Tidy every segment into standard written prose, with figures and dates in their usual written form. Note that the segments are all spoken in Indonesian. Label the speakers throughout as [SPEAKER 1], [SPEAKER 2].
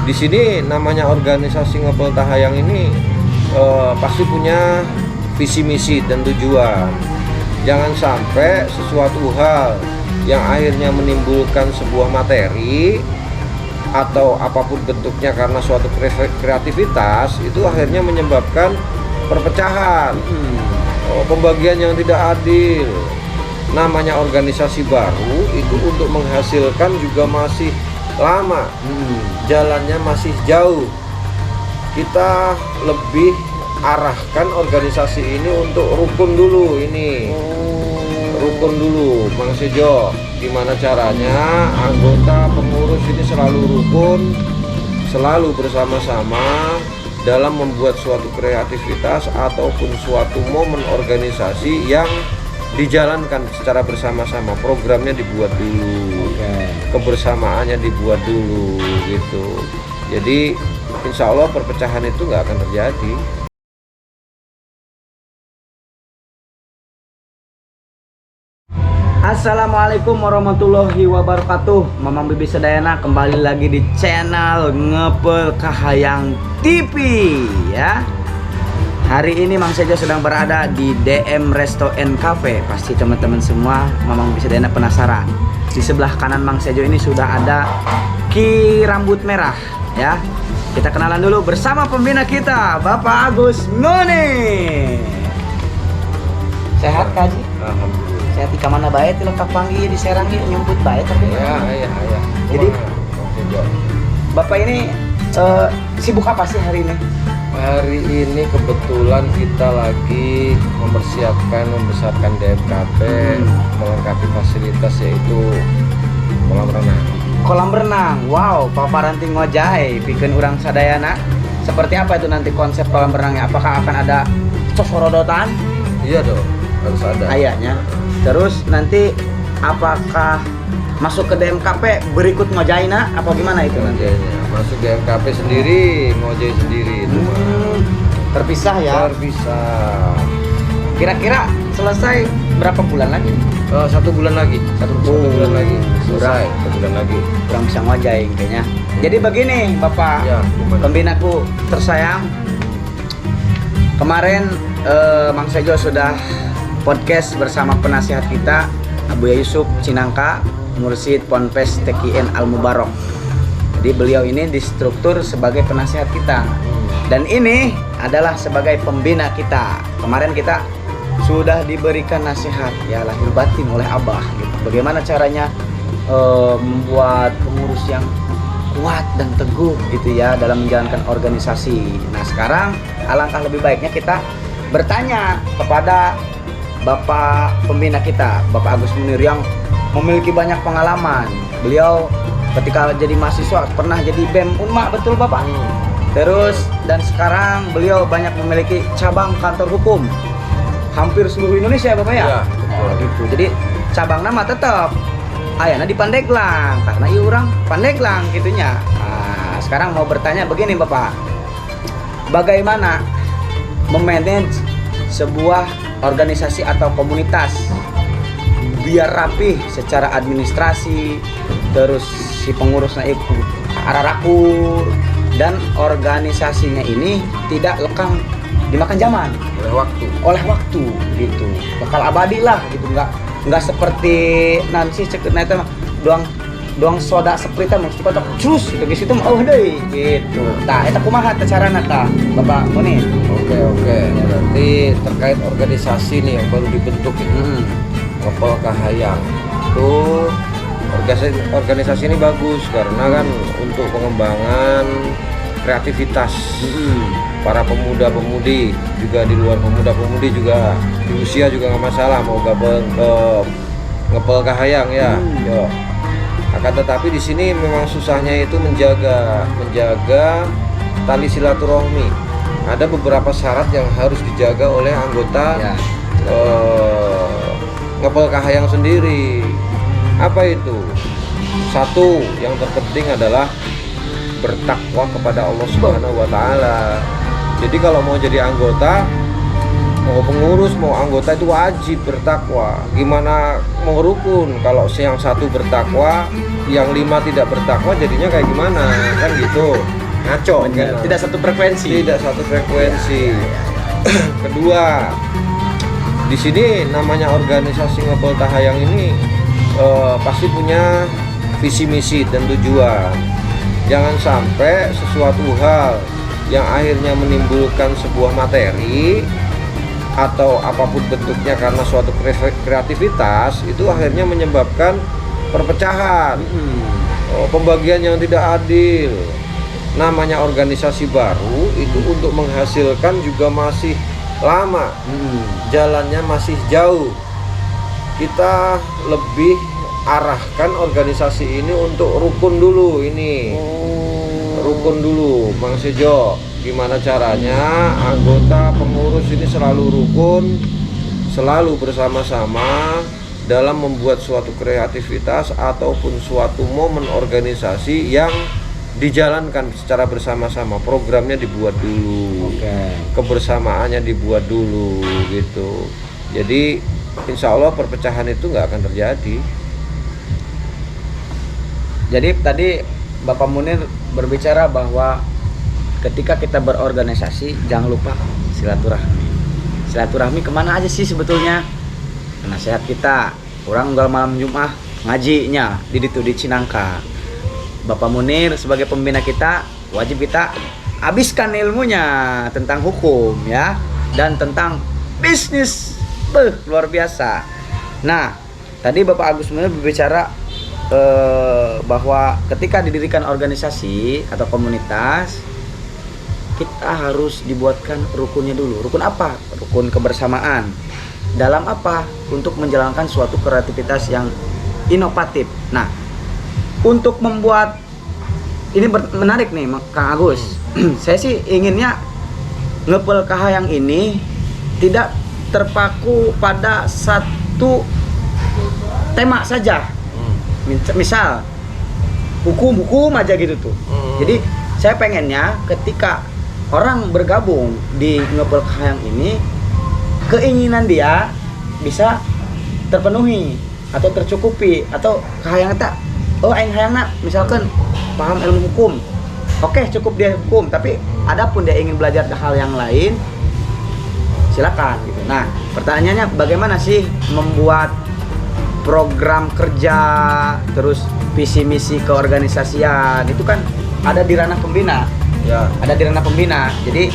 [SPEAKER 1] Di sini namanya organisasi Ngepel Kahayang ini pasti punya visi misi dan tujuan. Jangan sampai sesuatu hal yang akhirnya menimbulkan sebuah materi atau apapun bentuknya karena suatu kreativitas itu akhirnya menyebabkan perpecahan, pembagian yang tidak adil. Namanya organisasi baru itu untuk menghasilkan juga masih lama, jalannya masih jauh. Kita lebih arahkan organisasi ini untuk rukun dulu ini. Rukun dulu, Mang Sejo. Gimana caranya anggota pengurus ini selalu rukun, selalu bersama-sama dalam membuat suatu kreativitas ataupun suatu momen organisasi yang dijalankan secara bersama-sama. Programnya dibuat dulu, kebersamaannya dibuat dulu gitu. Jadi insya Allah perpecahan itu nggak akan terjadi.
[SPEAKER 2] Assalamualaikum warahmatullahi wabarakatuh. Mamang Bibi Sedayana kembali lagi di channel Ngepel Kahayang TV ya. Hari ini Mang Sejo sedang berada di DM Resto and Cafe. Pasti teman-teman semua Mamang Bibi Sedayana penasaran. Di sebelah kanan Mang Sejo ini sudah ada Ki Rambut Merah ya. Kita kenalan dulu bersama pembina kita, Bapak Agus Ngoni. Sehat Kaji?
[SPEAKER 1] Alhamdulillah.
[SPEAKER 2] Sehat di mana baik lengkap panggil di Serang ini nyumput baik tapi
[SPEAKER 1] Ya.
[SPEAKER 2] Jadi Bapak ini sibuk apa sih hari ini?
[SPEAKER 1] Hari ini kebetulan kita lagi membesarkan DMKP, melengkapi fasilitas yaitu kolam renang.
[SPEAKER 2] Kolam renang. Wow, paparanting ngojai bikin urang sadayana. Seperti apa itu nanti konsep kolam renangnya? Apakah akan ada sosorodotan?
[SPEAKER 1] Iya dong, harus ada.
[SPEAKER 2] Ayahnya. Terus nanti apakah masuk ke DMKP berikut ngojaina apa gimana itu nanti?
[SPEAKER 1] Masuk DMKP sendiri, ngojek sendiri itu.
[SPEAKER 2] Terpisah ya?
[SPEAKER 1] Terpisah.
[SPEAKER 2] Kira-kira selesai berapa bulan lagi?
[SPEAKER 1] 1 bulan lagi. Satu bulan lagi. Selesai. 1 bulan lagi.
[SPEAKER 2] Kurang bisa ngojain kayaknya. Jadi begini Bapak,
[SPEAKER 1] Ya,
[SPEAKER 2] pembinaku tersayang. Kemarin Mang Sejo sudah podcast bersama penasihat kita Abu Yusuf Cinangka, Mursid Ponpes TKN Al Mubarok. Jadi beliau ini distruktur sebagai penasihat kita dan ini adalah sebagai pembina kita. Kemarin kita sudah diberikan nasihat ya lahir batin oleh Abah gitu. Bagaimana caranya membuat pengurus yang kuat dan teguh gitu ya dalam menjalankan organisasi. Nah sekarang alangkah lebih baiknya kita bertanya kepada Bapak pembina kita, Bapak Agus Munir yang memiliki banyak pengalaman. Beliau ketika jadi mahasiswa pernah jadi BEM Unma, betul Bapak? Terus dan sekarang beliau banyak memiliki cabang kantor hukum hampir seluruh Indonesia Bapak ya?
[SPEAKER 1] Ya,
[SPEAKER 2] Gitu. Jadi cabang nama tetap ayana di Pandeglang karena ieu urang Pandeglang gitunya. Nah, sekarang mau bertanya begini Bapak. Bagaimana memanage sebuah organisasi atau komunitas biar rapih secara administrasi, terus si pengurusnya itu ararakur dan organisasinya ini tidak lekang dimakan zaman oleh waktu gitu, bakal abadi lah gitu, nggak seperti nanti cek itu doang soda seprita mesti kocok cus gitu gitu oh deh gitu. Nah itu kumaha carana tah Bapak Munir?
[SPEAKER 1] Oke. Berarti terkait organisasi nih yang baru dibentuk ini, Ngepel Kahayang. Tuh organisasi ini bagus karena kan untuk pengembangan kreativitas para pemuda-pemudi, juga di luar pemuda-pemudi juga di usia juga nggak masalah mau gabung ke Ngepel Kahayang ya. Yo. Akan tetapi di sini memang susahnya itu menjaga tali silaturahmi. Ada beberapa syarat yang harus dijaga oleh anggota Ngepel Kahayang sendiri. Apa itu? Satu, yang terpenting adalah bertakwa kepada Allah Subhanahu wa taala. Jadi kalau mau jadi anggota, mau pengurus, mau anggota itu wajib bertakwa. Gimana mau rukun kalau yang satu bertakwa, yang 5 tidak bertakwa, jadinya kayak gimana kan gitu. Tuh, ngaco
[SPEAKER 2] Benar.
[SPEAKER 1] kan?
[SPEAKER 2] Tidak satu frekuensi.
[SPEAKER 1] Tidak satu frekuensi.
[SPEAKER 2] Ya, ya, ya.
[SPEAKER 1] Kedua, di sini namanya organisasi Ngepel Tahayang ini pasti punya visi misi dan tujuan. Jangan sampai sesuatu hal yang akhirnya menimbulkan sebuah materi atau apapun bentuknya karena suatu kreativitas itu akhirnya menyebabkan perpecahan, pembagian yang tidak adil. Namanya organisasi baru itu untuk menghasilkan juga masih lama, jalannya masih jauh. Kita lebih arahkan organisasi ini untuk rukun dulu ini. Rukun dulu, Bang Sejo. Gimana caranya anggota pengurus ini selalu rukun, selalu bersama-sama dalam membuat suatu kreativitas ataupun suatu momen organisasi yang dijalankan secara bersama-sama. Programnya dibuat dulu, kebersamaannya dibuat dulu gitu. Jadi insya Allah perpecahan itu nggak akan terjadi.
[SPEAKER 2] Jadi tadi Bapak Munir berbicara bahwa ketika kita berorganisasi jangan lupa silaturahmi. Silaturahmi kemana aja sih sebetulnya? Penasehat kita, orang unggal malam Jumat ngajinya di Cinangka. Bapak Munir sebagai pembina kita wajib kita habiskan ilmunya tentang hukum ya dan tentang bisnis. Luar biasa. Nah, tadi Bapak Agus Munir berbicara bahwa ketika didirikan organisasi atau komunitas kita harus dibuatkan rukunnya dulu. Rukun apa? Rukun kebersamaan. Dalam apa? Untuk menjalankan suatu kreativitas yang inovatif. Nah, untuk membuat ini menarik nih Kang Agus. Saya sih inginnya Ngepel Tahayang ini tidak terpaku pada satu tema saja. Misal hukum aja gitu tuh. Jadi saya pengennya ketika orang bergabung di Ngepel Tahayang ini keinginan dia bisa terpenuhi atau tercukupi atau kahayang tak aing hayangna misalkan paham ilmu hukum. Oke, cukup dia hukum, tapi adapun dia ingin belajar hal yang lain silakan gitu. Nah, pertanyaannya bagaimana sih membuat program kerja terus visi misi keorganisasian itu kan ada di ranah pembina
[SPEAKER 1] Ya.
[SPEAKER 2] ada di ranah pembina. Jadi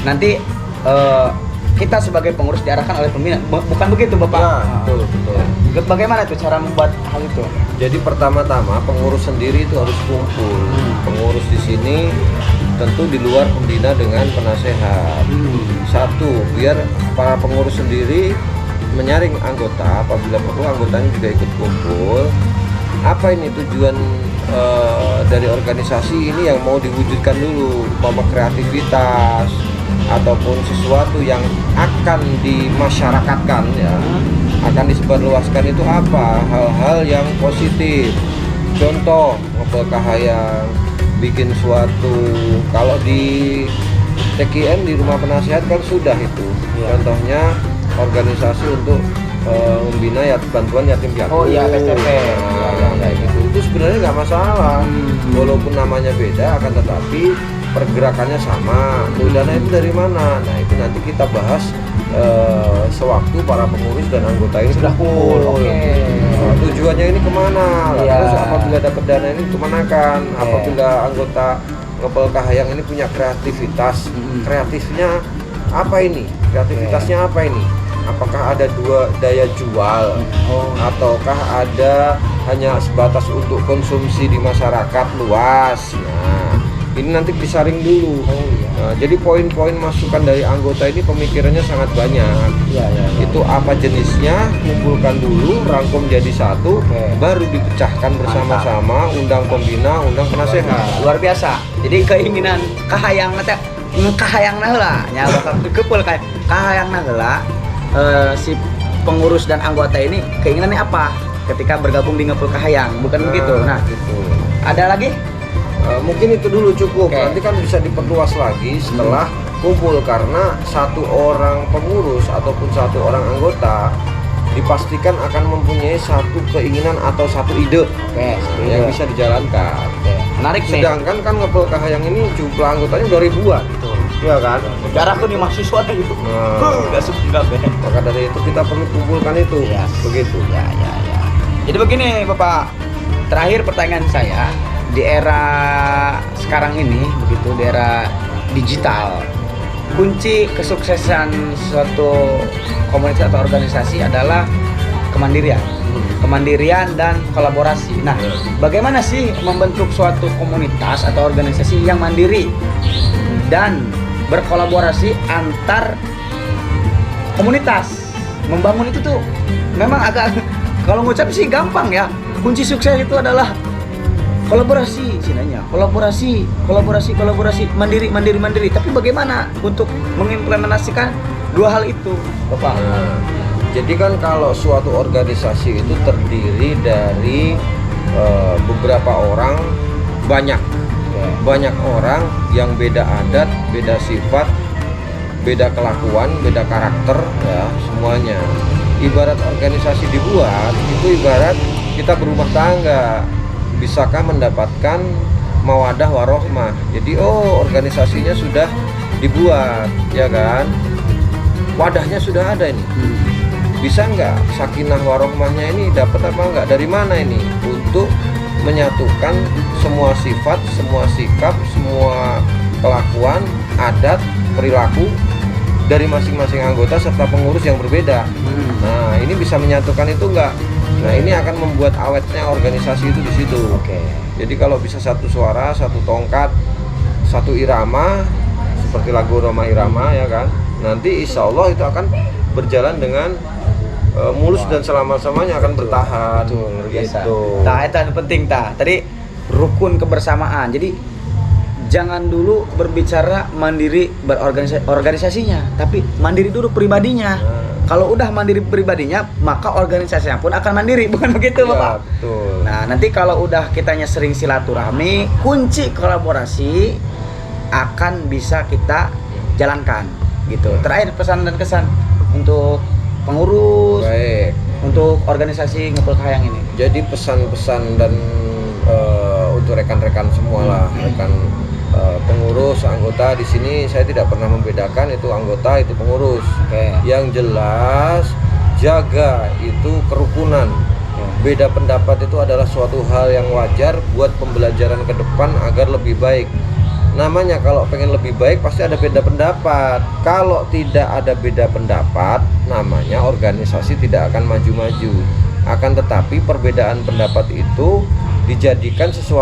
[SPEAKER 2] nanti kita sebagai pengurus diarahkan oleh pembina, bukan begitu Bapak?
[SPEAKER 1] Ya, betul, betul.
[SPEAKER 2] Bagaimana tuh cara membuat hal itu?
[SPEAKER 1] Jadi pertama-tama pengurus sendiri itu harus kumpul. Pengurus di sini tentu di luar pembina dengan penasehat. Satu, biar para pengurus sendiri menyaring anggota, apabila perlu anggotanya juga ikut kumpul. Apa ini tujuan dari organisasi ini yang mau diwujudkan dulu, umpama kreativitas ataupun sesuatu yang akan dimasyarakatkan ya, akan disebarluaskan itu apa? Hal-hal yang positif. Contoh Ngepel Tahayang bikin suatu, kalau di TKN di rumah penasihat kan sudah itu. Contohnya organisasi untuk membina bantuan yatim piatu.
[SPEAKER 2] Oh iya, STP.
[SPEAKER 1] Kayak gitu. Itu sebenarnya nggak masalah. Walaupun namanya beda, akan tetapi pergerakannya sama. Dana itu dari mana? Nah, itu nanti kita bahas sewaktu para pengurus dan anggota ini
[SPEAKER 2] Sudah kumpul.
[SPEAKER 1] Tujuannya ini kemana?
[SPEAKER 2] Iya.
[SPEAKER 1] Terus apabila dapat dana ini kemanakan? Apabila anggota Ngepel Tahayang ini punya kreativitas, kreatifnya apa ini? Kreativitasnya apa ini? Apakah ada dua daya jual ataukah ada hanya sebatas untuk konsumsi di masyarakat luas? Nah, ini nanti disaring dulu. Nah, jadi poin-poin masukan dari anggota ini pemikirannya sangat banyak. Itu apa jenisnya, kumpulkan dulu, rangkum jadi satu, baru dipecahkan bersama-sama, undang pembina, undang penasehat.
[SPEAKER 2] Luar biasa. Jadi keinginan kahayang teh kahayangna heula nya bakal dikepul kahayangna heula. Si pengurus dan anggota ini keinginannya apa ketika bergabung di Ngepel Tahayang, bukan begitu? Nah,
[SPEAKER 1] gitu.
[SPEAKER 2] Ada lagi?
[SPEAKER 1] Mungkin itu dulu cukup.
[SPEAKER 2] Oke.
[SPEAKER 1] Nanti kan bisa diperluas lagi setelah kumpul, karena satu orang pengurus ataupun satu orang anggota dipastikan akan mempunyai satu keinginan atau satu ide yang bisa dijalankan.
[SPEAKER 2] Menarik nih.
[SPEAKER 1] Sedangkan kan Ngepel Kahayang ini jumlah anggotanya udah ribuan. Iya kan?
[SPEAKER 2] Darah tuh nih mahasiswa gitu.
[SPEAKER 1] Nah.
[SPEAKER 2] Enggak enggak Ben.
[SPEAKER 1] Maka dari itu kita perlu kumpulkan itu.
[SPEAKER 2] Yes.
[SPEAKER 1] Begitu.
[SPEAKER 2] Ya. Jadi begini Bapak, terakhir pertanyaan saya, di era sekarang ini, begitu di era digital, kunci kesuksesan suatu komunitas atau organisasi adalah kemandirian dan kolaborasi. Nah, bagaimana sih membentuk suatu komunitas atau organisasi yang mandiri dan berkolaborasi antar komunitas? Membangun itu tuh memang agak, kalau ngucap sih gampang ya. Kunci sukses itu adalah kolaborasi, sinanya. Kolaborasi, mandiri. Tapi bagaimana untuk mengimplementasikan dua hal itu, Bapak?
[SPEAKER 1] Nah, jadi kan kalau suatu organisasi itu terdiri dari beberapa orang, banyak orang yang beda adat, beda sifat, beda kelakuan, beda karakter, ya semuanya. Ibarat organisasi dibuat, itu ibarat kita berumah tangga. Bisakah mendapatkan mawadah warohmah? Jadi organisasinya sudah dibuat, ya kan? Wadahnya sudah ada ini. Bisa nggak sakinah warohmahnya ini dapat apa nggak? Dari mana ini? Untuk menyatukan semua sifat, semua sikap, semua kelakuan, adat, perilaku dari masing-masing anggota serta pengurus yang berbeda. Nah, ini bisa menyatukan itu enggak? Nah, ini akan membuat awetnya organisasi itu di situ.
[SPEAKER 2] Oke.
[SPEAKER 1] Jadi kalau bisa satu suara, satu tongkat, satu irama, seperti lagu Roma Irama, ya kan? Nanti insya Allah itu akan berjalan dengan mulus dan selama-lamanya akan bertahan.
[SPEAKER 2] Luar biasa.
[SPEAKER 1] Gitu.
[SPEAKER 2] Nah, itu yang penting tadi rukun kebersamaan. Jadi jangan dulu berbicara mandiri berorganisasinya, tapi mandiri dulu pribadinya. Kalau udah mandiri pribadinya, maka organisasinya pun akan mandiri, bukan begitu, Bapak?
[SPEAKER 1] Ya, betul.
[SPEAKER 2] Nah, nanti kalau udah kitanya sering silaturahmi, kunci kolaborasi akan bisa kita jalankan, gitu. Terakhir pesan dan kesan untuk pengurus,
[SPEAKER 1] Baik.
[SPEAKER 2] untuk organisasi Ngepel Kahayang ini.
[SPEAKER 1] Jadi pesan-pesan dan untuk rekan-rekan semua lah, rekan pengurus, anggota di sini saya tidak pernah membedakan itu anggota itu pengurus.
[SPEAKER 2] Oke.
[SPEAKER 1] Yang jelas jaga itu kerukunan. Beda pendapat itu adalah suatu hal yang wajar buat pembelajaran ke depan agar lebih baik. Namanya kalau pengen lebih baik pasti ada beda pendapat. Kalau tidak ada beda pendapat, namanya organisasi tidak akan maju-maju. Akan tetapi perbedaan pendapat itu dijadikan sesuatu